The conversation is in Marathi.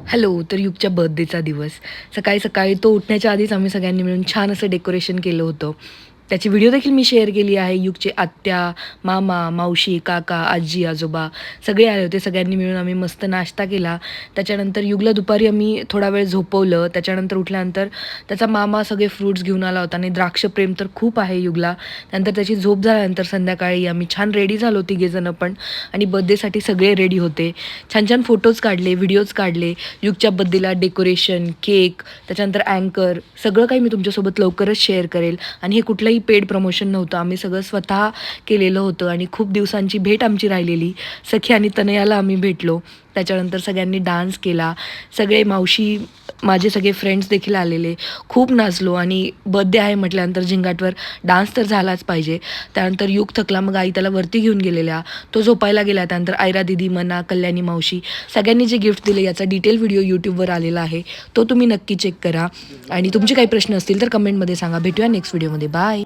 हॅलो, तर युगच्या बर्थडेचा दिवस. सकाळी सकाळी तो उठण्याच्या आधीच आम्ही सगळ्यांनी मिळून छान असं डेकोरेशन केलं होतं. त्याची व्हिडिओ देखील मी शेअर केली आहे. युगचे आत्या, मामा, मावशी, काका, आजी, आजोबा सगळे आले होते. सगळ्यांनी मिळून आम्ही मस्त नाश्ता केला. त्याच्यानंतर युगला दुपारी आम्ही थोडा वेळ झोपवलं. त्याच्यानंतर उठल्यानंतर त्याचा मामा सगळे फ्रुट्स घेऊन आला होता आणि द्राक्ष प्रेम तर खूप आहे युगला. त्यानंतर त्याची झोप झाल्यानंतर संध्याकाळी आम्ही छान रेडी झालो तिघेजणं पण आणि बर्थडेसाठी सगळे रेडी होते. छान छान फोटोज काढले, व्हिडिओज काढले. युगच्या बर्थडेला डेकोरेशन, केक, त्याच्यानंतर अँकर सगळं काही मी तुमच्यासोबत लवकरच शेअर करेल. आणि हे कुठलंही पेड प्रमोशन नव्हतं. आम्ही सगळं स्वतः केलेलं होतं आणि खूप दिवसांची भेट आमची राहिलेली. सखी आणि तनयाला आम्ही भेटलो. त्याच्यानंतर सगळ्यांनी डान्स केला. सगळे मावशी, माझे सगळे फ्रेंड्स देखील आलेले. खूप नाचलो आणि बर्थडे आहे म्हटल्यानंतर झिंगाटवर डान्स तर झालाच पाहिजे. त्यानंतर युग थकला, मग आई त्याला वरती घेऊन गेलेल्या. तो झोपायला गेला. त्यानंतर आयरा दीदी, मना, कल्याणी मावशी सगळ्यांनी जे गिफ्ट दिले याचा डिटेल व्हिडिओ यूट्यूबवर आलेला आहे. तो तुम्ही नक्की चेक करा आणि तुमचे काही प्रश्न असतील तर कमेंटमध्ये सांगा. भेटूया नेक्स्ट व्हिडिओमध्ये. बाय.